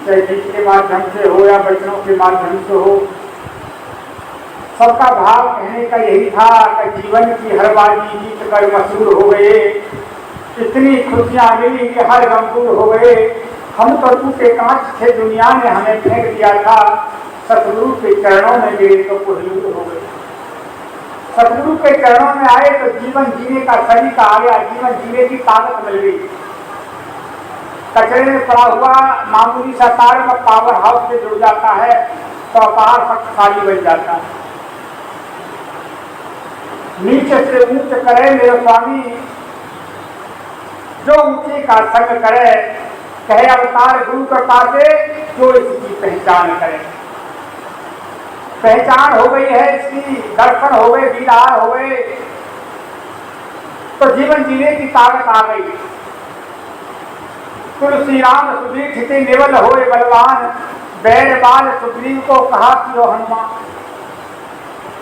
चाहे गीत के माध्यम से हो या वचनों के माध्यम से हो, सबका भाव कहने का यही था कि जीवन की हर बाजी जीत कर मशहूर हो गए, इतनी खुशियां मिली कि हर गम दूर हो गए। हम तो टूटे कांच थे, दुनिया ने हमें फेंक दिया था, सतगुरु के चरणों में गिरे तो कोहिनूर हो गए। सतगुरु के चरणों में आए तो जीवन जीने का सलीका आ गया, जीवन जीने की ताकत मिल गई। कचरे में पड़ा हुआ मामूली सा तार में पावर हाउस से जुड़ जाता है तो अपार शक्तिशाली बन जाता है। नीचे से ऊंच करे मेरे स्वामी, जो ऊंचे का संग करे, कहे अवतार गुरु कृपा से जो इसकी पहचान करे। पहचान हो गई है इसकी, दर्शन हो गए, दीदार हो गए, तो जीवन जीने की ताकत आ गई। तुलसी राम सुधीर थे निवल होए बलवान, बैर बाल सुग्रीव को कहा कि ओ हनुमान।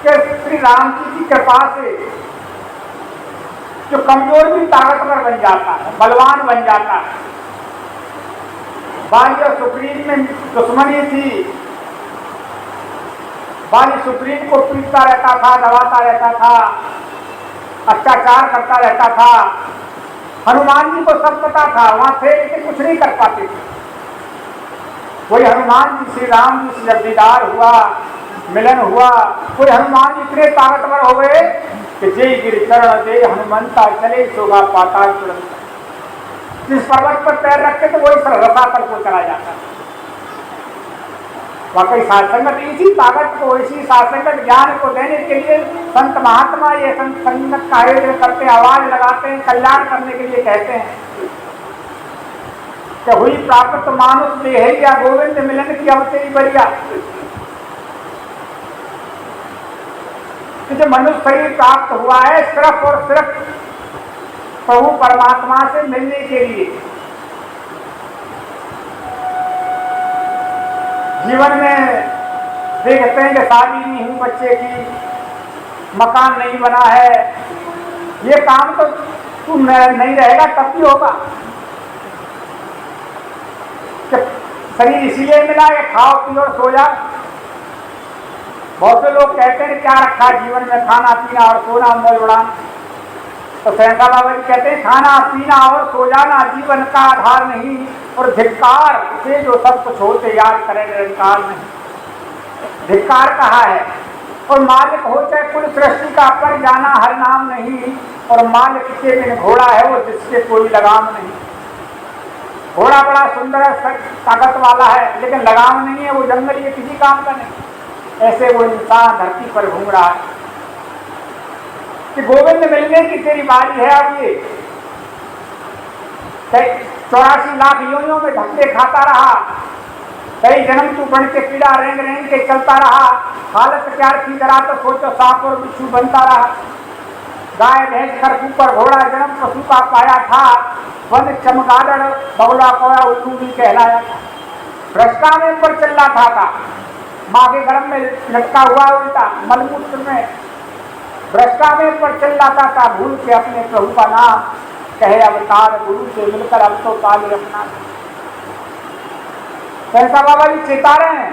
कि श्री राम जी की कृपा से जो कमजोर भी ताकतवर बन जाता है, बलवान बन जाता है। बाली और सुग्रीव में दुश्मनी थी, बाली सुग्रीव को पीटता रहता था, दबाता रहता था, अत्याचार करता रहता था। हनुमान जी को सब पता था, वहां थे लेकिन कुछ नहीं कर पाते थे। वही हनुमान जी श्री राम जी से जब दीदार हुआ, मिलन हुआ, कोई हनुमान जी इतने ताकतवर हो गए कि जय गिर चरण जय हनुमंता, चले सोगा पाताल तुरंत। जिस पर्वत पर पैर रखते तो वही रसातल को चला जाता। वाकई सात्संगत इसी ताकत को, इसी सात्संगत ज्ञान को देने के लिए संत महात्मा ये संगत का आयोजन करते, आवाज लगाते हैं, कल्याण करने के लिए कहते हैं कि हुई प्राप्त मानुष देहरिया, गोविंद मिलन की अब तेरी बढ़िया। जो मनुष्य शरीर प्राप्त हुआ है सिर्फ और सिर्फ प्रभु परमात्मा से मिलने के लिए। जीवन में देखते हैं कि शादी नहीं हुई बच्चे की, मकान नहीं बना है, ये काम तो तू नहीं रहेगा तब भी होगा। शरीर इसीलिए मिला है खाओ पियो और सो जा। बहुत से लोग कहते हैं क्या रखा जीवन में, खाना पीना और सोना मौज उड़ाना। तो सहसा बाबा जी कहते हैं खाना पीना और सो जाना जीवन का आधार नहीं, और धिक्कार उसे जो सब कुछ होते याद करे निरंकार नहीं। धिक्कार कहा है, और मालिक हो चाहे कुल सृष्टि का पर जाना हर नाम नहीं, और मालिक के बिन घोड़ा है वो जिससे कोई लगाम नहीं। घोड़ा बड़ा सुंदर है, ताकत वाला है, लेकिन लगाम नहीं है, वो जंगल ये किसी काम का नहीं। ऐसे वो इंसान धरती पर घूम रहा है कि गोविंद मिलने की तेरी बारी है। अब ये 84 लाख योनियों में धक्के खाता रहा, कई जन्म तू बन के पीड़ा रेंग रेंग के चलता रहा। हालत क्या की करा तो सोचो सांप और बिच्छू बनता रहा। गाय भैंस खरकू पर घोड़ा जन्म पशु का पाया था, वन चमगादड़ बगुला कोया उल्लू भी कहलाया था। भ्रष्टा में पर चल रहा था, माँ के गर्भ में लटका हुआ उल्टा मलमूत्र में। भ्रष्टा में पर चल रहा था, भूल के अपने प्रभु का नाम, कहे अवतार गुरु से मिलकर अब तो पाले अपना। सहसा बाबा जी चेता रहे हैं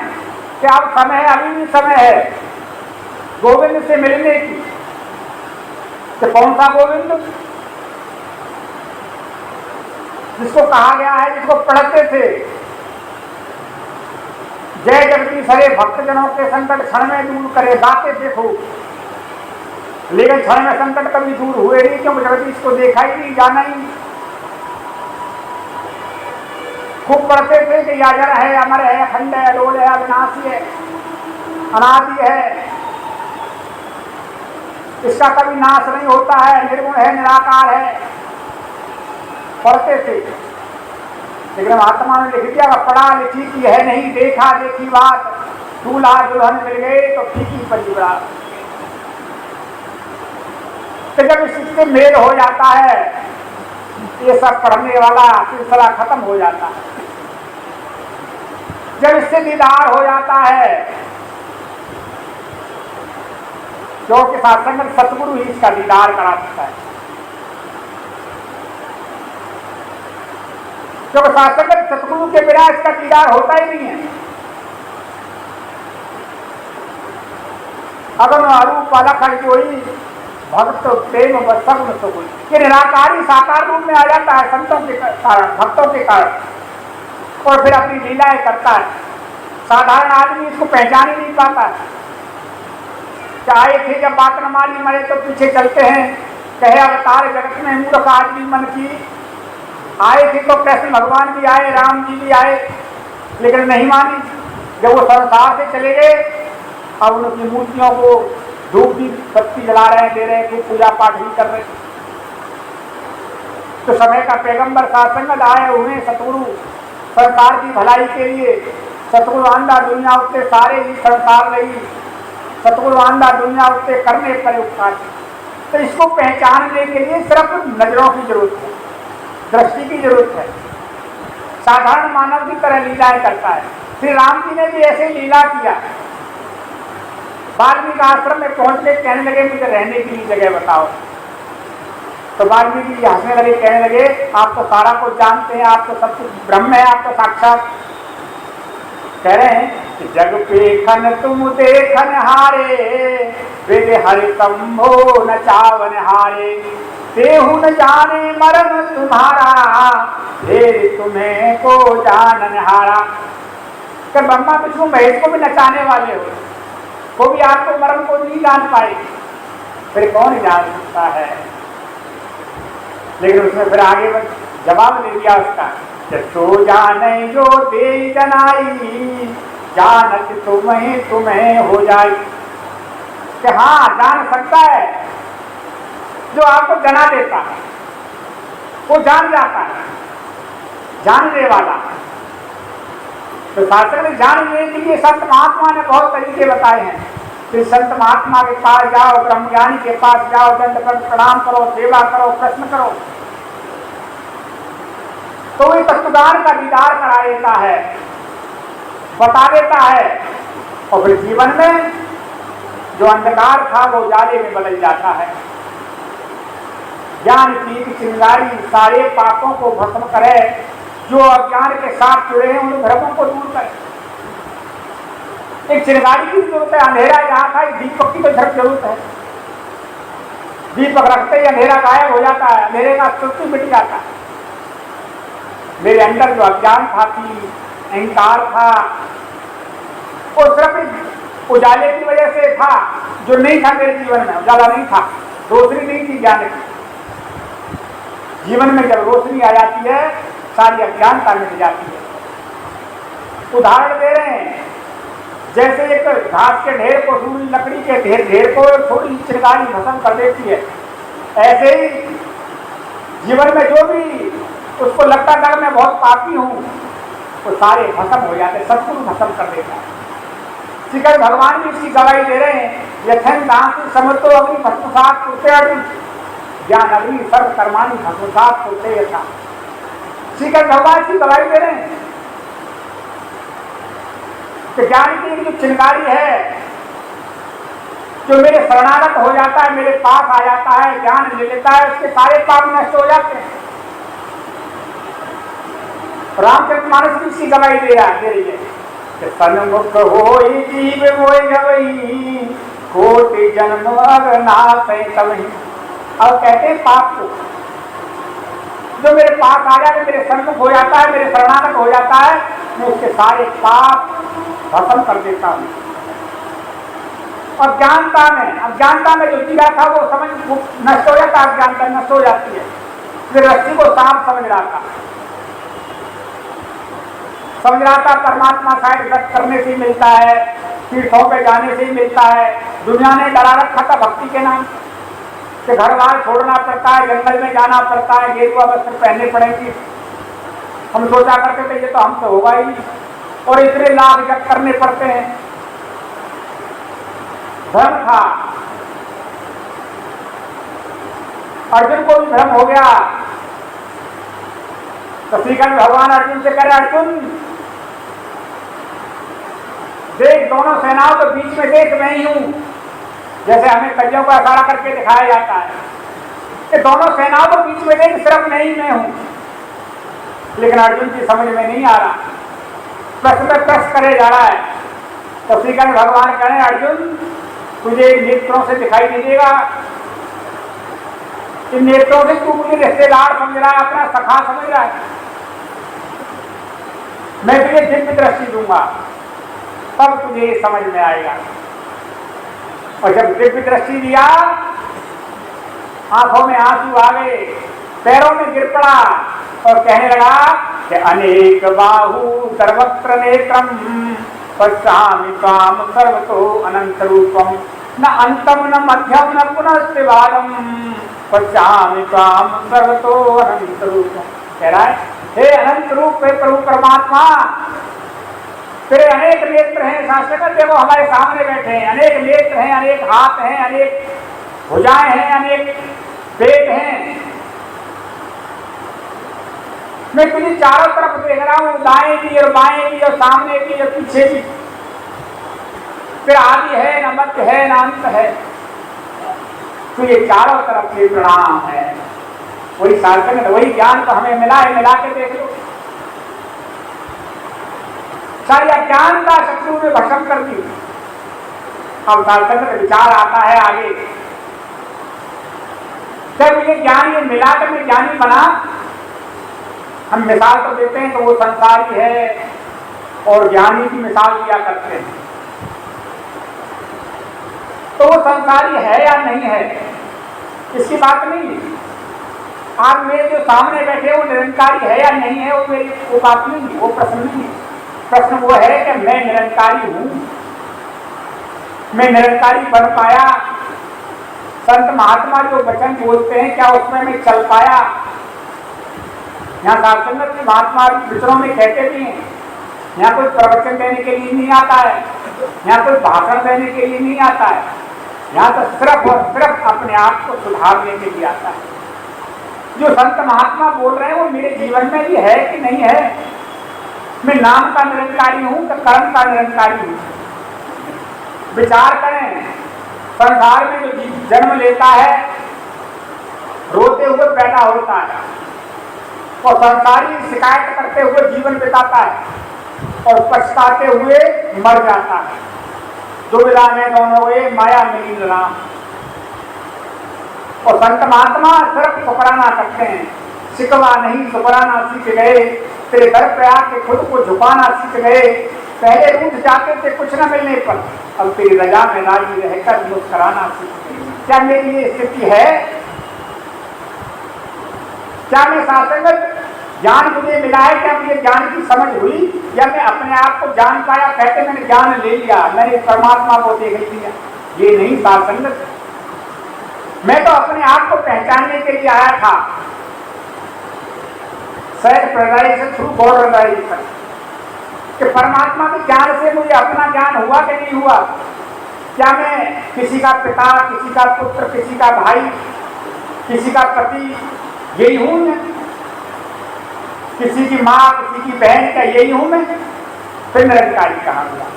कि अब समय है, अभी भी समय है गोविंद से मिलने की। तो कौन सा गोविंद? जिसको कहा गया है, जिसको पढ़ते थे जय जगदीश हरे भक्तजनों के संकट क्षण में दूर करे, गाते थे खूब, लेकिन क्षण में संकट कभी दूर हुए नहीं, क्योंकि जगदीश को देखा ही नहीं, जाना ही। खूब पढ़ते थे कि याजर है, अमर है, अखंड है, अडोल है, अविनाशी है, अनादि है, इसका कभी नाश नहीं होता है, निर्गुण है, निराकार है। पढ़ते थे, लेकिन महात्मा ने लिख दिया पढ़ा लिखी की है नहीं, देखा देखी बात, दूल्हा दुल्हन मिल गए तो फीकी पड़ी बात। तो जब इससे मेल हो जाता है, ये सब पढ़ने वाला सिलसिला खत्म हो जाता है। जब इससे दीदार हो जाता है, जो के साथ संगत सतगुरु ही इसका दीदार करा सकता है। क्योंकि शास्त्र सतगुरु के बिना इसका दीदार होता ही नहीं है। अगम अरूप अलख जोई भक्त प्रेम सगुन सगुन, ये निराकारी साकार रूप में आ जाता है संतों के कारण, भक्तों के कारण, और फिर अपनी लीलाएं करता है। साधारण आदमी इसको पहचान ही नहीं पाता है। आए थे जब बात न मानी मरे तो पीछे चलते हैं, कहे अवतार जगत में मूर्ख आदमी मन की। आए थे तो कृष्ण भगवान भी आए, राम जी भी आए, लेकिन नहीं मानी। जब वो संसार से चले गए, अब उनकी मूर्तियों को धूप की बत्ती जला रहे हैं, दे रहे हैं, कि पूजा पाठ भी कर रहे। तो समय का पैगंबर सासंगत आए हुए सतगुरु संसार की भलाई के लिए। सतगुरु आंदा दुनिया उत्ते सारे ही संसार नहीं, सतगुरु आंदा दुनिया उत्ते करने पर उपकार। तो इसको पहचानने के लिए सिर्फ नजरों की जरूरत है, दृष्टि की जरूरत है। साधारण मानव की तरह लीलाएं करता है। श्री राम जी ने भी ऐसे लीला किया। वाल्मीकि आश्रम में पहुंच के कहने लगे मुझे रहने के लिए जगह बताओ। तो वाल्मीकि जी हंसने लगे, कहने लगे आप तो सारा कुछ जानते हैं, आप तो सब कुछ ब्रह्म है, आप तो साक्षात। कह रहे हैं कि जग पेखन तुम देखन हारे, वेद हरि तंभो न चावन हारे, तेहु न जाने मरण तुम्हारा, ढेर तुम्हें को जानन हारा। कि ब्रह्मा विष्णु महेश को भी नचाने वाले हो, वो भी आपको मरण को नहीं जान पाए, फिर कौन जान सकता है। लेकिन उसने फिर आगे जवाब दे दिया उसका, सो जाने जो दे जनाई, जानत तुम्हें हो जाए। कि हाँ जान सकता है, जो आपको जना देता है वो जान जाता है, जानने वाला। तो शास्त्र में जानने के लिए संत महात्मा ने बहुत तरीके बताए हैं। फिर संत महात्मा के पास जाओ, ब्रह्मज्ञानी के पास जाओ, दंड कर प्रणाम करो, सेवा करो, प्रश्न करो, तो वो तत्वज्ञान का दीदार करा देता है, बता देता है। और फिर जीवन में जो अंधकार था वो उजाले में बदल जाता है। ज्ञान की चिंगारी सारे पापों को भस्म करे, जो अज्ञान के साथ जुड़े हैं उन भ्रमों को दूर करे। एक चिंगारी की जरूरत है। अंधेरा जहां था, एक दीपक की तो जरूरत है। दीपक रखते ही अंधेरा गायब हो जाता है, अंधेरे का अस्तित्व मिट जाता है। मेरे अंदर जो अज्ञान था, अहंकार था, वो सिर्फ उजाले की वजह से था, जो नहीं था मेरे जीवन में। उजाला नहीं था, रोशनी नहीं थी ज्ञान की। जीवन में जब रोशनी आ जाती है, सारी अज्ञानता मिट जाती है। उदाहरण दे रहे हैं, जैसे एक घास के ढेर को, सूर्य लकड़ी के ढेर को थोड़ी चिंगारी भस्म कर देती है, ऐसे ही जीवन में जो भी उसको लगता था मैं बहुत पापी हूँ, वो सारे भस्म हो जाते, सब कुछ भस्म कर देता है। श्रीकृष्ण भगवान भी इसकी गवाही दे रहे हैं, यथन दास समर्थो अग्नि भस्मसात कुरते अर्जुन, ज्ञान अग्नि सर्व कर्माणि भस्मसात कुरते यथा। श्रीकृष्ण भगवान की गवाही दे रहे हैं कि ज्ञान की जो चिंगारी है, जो मेरे शरणागत हो जाता है, मेरे पास आ जाता है, ज्ञान ले लेता है, उसके सारे पाप नष्ट हो जाते हैं। रामचरितमानस की इसकी गवाही दे रही है कि सन्मुख होई जीव मोय गवई, कोटि जन्म अगनाथ तवही। अब कहते हैं पाप को, जो मेरे पास आ जाए, मेरे सन्मुख हो जाता है, मेरे शरणागत हो जाता है, मैं उसके सारे पाप भस्म कर देता हूँ। और अज्ञानता में जो जीरा था वो समझ नष्ट हो जाता, अज्ञानता नष्ट हो जाती है। फिर रस्सी को सांप समझ रहा था परमात्मा शायद व्रत करने से ही मिलता है, तीर्थों पे जाने से ही मिलता है। दुनिया ने डरा रखा था भक्ति के नाम कि घर बार छोड़ना पड़ता है, जंगल में जाना पड़ता है, गेरुआ वस्त्र पहनने पड़ेंगे। हम सोचा करते थे ये तो हमसे होगा ही, और इतने लाभ जब करने पड़ते हैं। भ्रम था, अर्जुन को भी भ्रम हो गया। तो श्रीकृष्ण भगवान अर्जुन से कह रहे, अर्जुन देख दोनों सेनाओं के बीच में देख मैं ही हूं। जैसे हमें कलियों को इशारा करके दिखाया जाता है कि दोनों सेनाओं के बीच में देख, सिर्फ नहीं मैं हूं। लेकिन अर्जुन की समझ में नहीं आ रहा, प्रश्न पे प्रश्न करे जा रहा है। तो श्री कृष्ण भगवान कह रहे हैं अर्जुन तुझे नेत्रों से दिखाई नहीं देगा, इन नेत्रों से तू मुझे रिश्तेदार समझ रहा है, अपना सखा समझ रहा है, मैं तुझे दिव्य दृष्टि दूंगा तब तुझे ये समझ में आएगा। और जब दिव्य दृष्टि दिया आंखों में आंसू आ गए, पैरों में गिर पड़ा और कहने लगा कि अनेक बाहु सर्वत्र नेत्रम पश्यामि त्वाम सर्वतो अनंत रूपम न अंतम न मध्यम न पुनस्तिवादम पश्यामि त्वाम सर्वतो अनंत रूपम। कह रहा है हे अनंत रूप हे प्रभु परमात्मा, तेरे अनेक नेत्र हैं। शास्त्र में देखो हमारे सामने बैठे हैं, अनेक नेत्र हैं, अनेक हाथ हैं, अनेक भुजाएं हैं, अनेक पेट हैं। मैं तुझे चारों तरफ देख रहा हूं, दाएं भी और बाएं भी और सामने भी और पीछे भी। फिर आदि है न मध्य है न अंत है, तो ये चारों तरफ से प्रणाम है। वही सार्थक वही ज्ञान तो हमें मिला है, मिला के देख लो। सारी अज्ञानता शत्रु में भस्म कर दी। अब सार्थक में विचार आता है आगे, जब ये ज्ञान ये मिलाकर में ज्ञानी बना, हम मिसाल तो देते हैं तो वो संसारी है और ज्ञानी की मिसाल दिया करते हैं। तो वो संसारी है या नहीं है इसकी बात नहीं। आप मेरे जो सामने बैठे वो निरंकारी है या नहीं है वो बात नहीं, वो प्रश्न नहीं है। प्रश्न वो है कि मैं निरंकारी हूं, मैं निरंकारी बन पाया। संत महात्मा जो वचन बोलते हैं क्या उसमें मैं चल पाया। यहाँ साधुसंगत के महात्मा विचरों में कहते भी हैं, यहाँ कोई प्रवचन देने के लिए नहीं आता है, यहाँ कोई भाषण देने के लिए नहीं आता है, यहाँ तो सिर्फ और सिर्फ अपने आप को सुधारने के लिए आता है। जो संत महात्मा बोल रहे हैं वो मेरे जीवन में भी है कि नहीं है। मैं नाम का निरंकारी हूं कि कर्म का निरंकारी हूं। विचार करें, संसार में जो जन्म लेता है रोते हुए पैदा होता है और संसारी शिकायत करते हुए जीवन बिताता है और पछताते हुए मर जाता है। दुविधा में दोनों वे माया मिली राम। और संत महात्मा सिर्फ शुक्राना करते हैं, शिकवा नहीं शुक्राना सीख गए। तेरे घर पे आके खुद को झुकाना सीख गए। पहले रूठ जाते थे कुछ न मिलने पर, अब तेरी रजा में राजी रहकर मुस्कुराना सीख गए। क्या मेरी ये स्थिति है? क्या मैं सासंगत ज्ञान मुझे मिला है? क्या मुझे ज्ञान की समझ हुई या मैं अपने आप को जान पाया कहते मैंने ज्ञान ले लिया, मैंने परमात्मा को देख लिया? ये नहीं सासंगत। मैं तो अपने आप को पहचानने के लिए आया था। Self realisation through God realisation, कि परमात्मा के ज्ञान से मुझे अपना ज्ञान हुआ कि नहीं हुआ। क्या मैं किसी का पिता, किसी का पुत्र, किसी का भाई, किसी का पति यही हूं मैं? किसी की माँ, किसी की बहन, क्या यही हूं मैं? फिर निरंकारी कहाँ हुआ?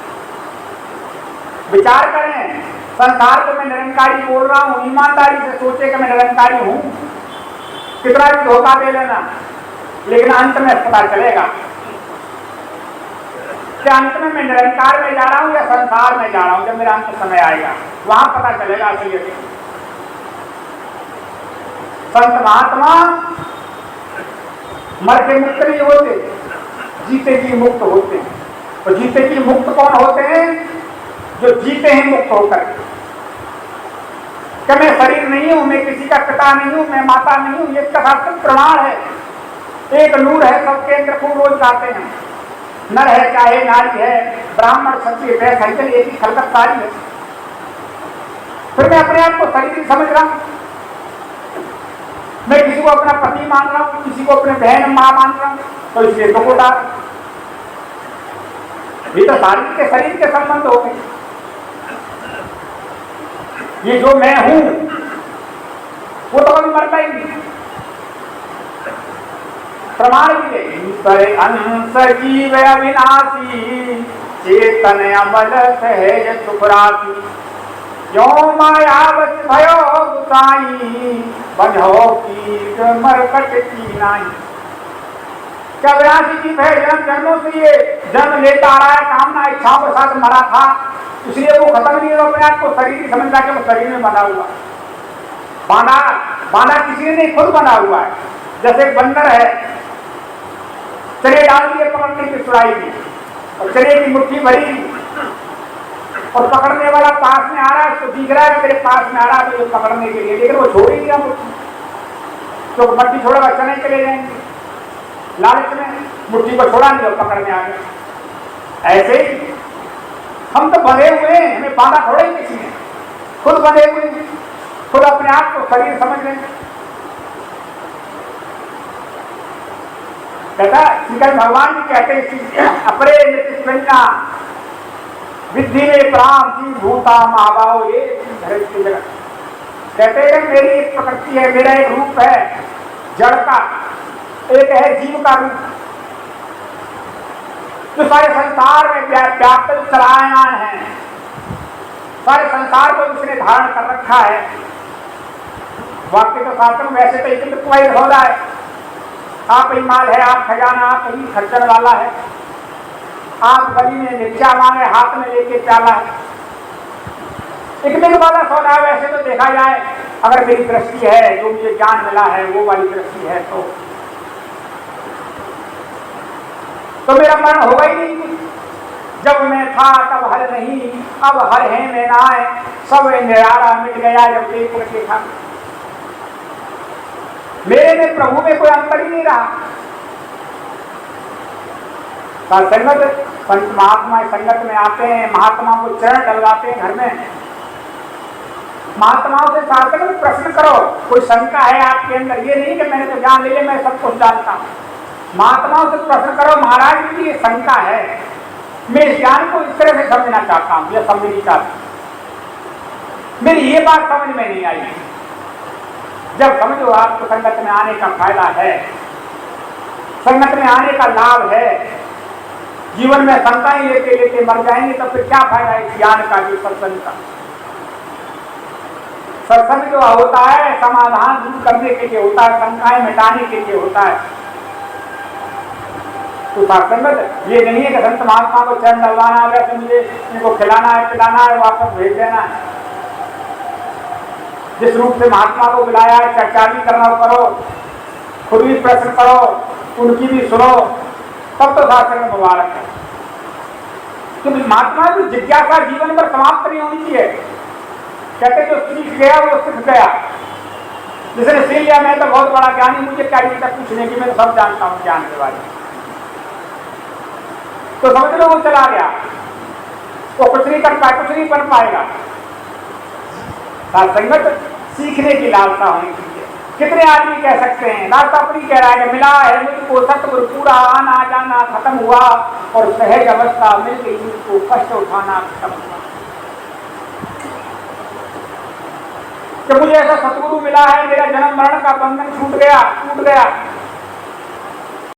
विचार करें, संसार को मैं निरंकारी बोल रहा हूं, ईमानदारी से सोचे कि मैं निरंकारी हूं। कितना भी धोखा दे लेना, लेकिन अंत में पता चलेगा कि अंत में मैं निरंकार में जा रहा हूं या संसार में जा रहा हूं। जब मेरा अंत समय आएगा वहां पता चलेगा असलियत। संत महात्मा मर के मुक्त नहीं होते, जीते जी मुक्त होते हैं। और जीते जी मुक्त कौन होते हैं? जो जीते हैं मुक्त होकर कि मैं शरीर नहीं हूं, मैं किसी का पिता नहीं हूं, मैं माता नहीं हूं। ये शास्त्र प्रमाण है। एक नूर है, सबके अंदर खूब रोज गाते हैं। नर है चाहे नारी है, ब्राह्मण क्षत्रिय वैश्य हरिजन, एक ही खलकत सारी है। फिर मैं अपने आप को शरीर ही समझ रहा हूं। मैं किसी को अपना पति मान रहा हूं, किसी को अपने बहन मां मान रहा हूं, तो इसलिए दुख होता है। ये तो शारीरिक के शरीर के संबंध हो गए। ये जो मैं हूं वो तो कभी मरता ही नहीं। प्रमाण भी है, अंश जीव अविनाशी, चेतन अमल सहज सुखरासी, क्यों मायावश भयो गुसाई, बंधो की मरकट की नाई। क्या विनाशी जीव है, जन्म जन्मों से ये जन्म लेता आ रहा है, कामना इच्छाओं के साथ मरा था, इसलिए वो खत्म नहीं हो, अपने आप को शरीर ही समझता कि वो शरीर में बना हुआ। बांधा किसी ने नहीं, खुद बना हुआ है। जैसे एक बंदर है, चने डाल दिए पकड़ने की सुराई में, और चने की मुट्ठी भरी, और पकड़ने वाला पास में आ रहा है, उसको दिख रहा है मेरे पास में आ रहा है तो ये पकड़ने के लिए, लेकिन वो छोड़ ही दिया मुट्ठी, तो मट्टी छोड़ेगा चने चले जाएंगे। लालच में मुट्ठी को छोड़ा नहीं और पकड़ने आ गए। ऐसे ही हम तो बंधे हुए हैं, हमें बांधा थोड़ा ही किसी ने, खुद बंधे हुए, खुद अपने आप को शरीर समझ रहे हैं। कहता श्रीकृष्ण भगवान भी कहते हैं अपरे नित्य विद्धि में प्राण जी भूता महाभाव, ये धरती की जगह कहते हैं मेरी एक प्रकृति है, मेरा एक रूप है जड़ का, एक है जीव का रूप, जो सारे संसार में व्याप्त चलायमान है, सारे संसार को उसने धारण कर रखा है। वाक्य तो शास्त्र में वैसे तो एक कोई हो रहा है, आप ही माल है, आप खजाना, आप ही खर्चने वाला है, आप गली में नीचा मांगे, हाथ में लेके प्याला है, एक मिल वाला सौदा। वैसे तो देखा जाए अगर मेरी दृष्टि है, जो मुझे ज्ञान मिला है वो वाली दृष्टि है, तो मेरा मरण होगा ही नहीं। जब मैं था तब हर नहीं, अब हर है मैं ना है, सब निराला मिट गया जब देख करके था। मेरे में प्रभु में कोई अंतर ही नहीं रहा। संगत संत महात्मा संगत में आते हैं, महात्मा को चरण डलवाते हैं घर में। महात्माओं से सार्थक में प्रश्न करो, कोई शंका है आपके अंदर, ये नहीं कि मैंने तो जान लिया, मैं सब कुछ जानता हूँ। महात्माओं से प्रश्न करो, महाराज की ये शंका है, मैं इस ज्ञान को इस तरह से समझना चाहता हूँ या समझ नहीं चाहता, मेरी ये बात समझ में नहीं आई। जब समझो आपको संगत में आने का फायदा है, संगत में आने का लाभ है, जीवन में शंकाएं लेते लेते मर जाएंगे तब फिर क्या फायदा इस ज्ञान का, जो सत्संग का। सत्संग जो होता है समाधान दूर करने के लिए होता है, शंकाएं मिटाने के लिए होता है। तो सत्संग ये नहीं है कि संत महात्मा को चरण डलवाना है, वैसे मुझे इनको खिलाना है पिलाना है वापस भेज देना है। जिस रूप से महात्मा को बुलाया है, चर्चा भी करना करो, खुद भी प्रश्न करो, उनकी भी सुनो, तब तो सत्संग मुबारक है। क्योंकि महात्मा की जिज्ञासा जीवन पर समाप्त नहीं होनी चाहिए। कहते जो सीख गया वो सीख गया, जिसने सीख लिया मैं तो बहुत बड़ा ज्ञानी, मुझे क्या पूछने की, मैं तो सब जानता हूँ ज्ञान के बारे में, तो समझ लो वो चला गया, वो कुछ नहीं कर पाया, कुछ नहीं बन पाएगा। संगत सीखने की लालसा होनी चाहिए। कितने आदमी कह सकते हैं, रास्ता अपनी कह रहा है कि मिला है मुझको सतगुरु पूरा, आना जाना खत्म हुआ और सहज अवस्था मिल गई, मुझको कष्ट उठाना खत्म हुआ। कि मुझे ऐसा सतगुरु मिला है, मेरा जन्म मरण का बंधन छूट गया,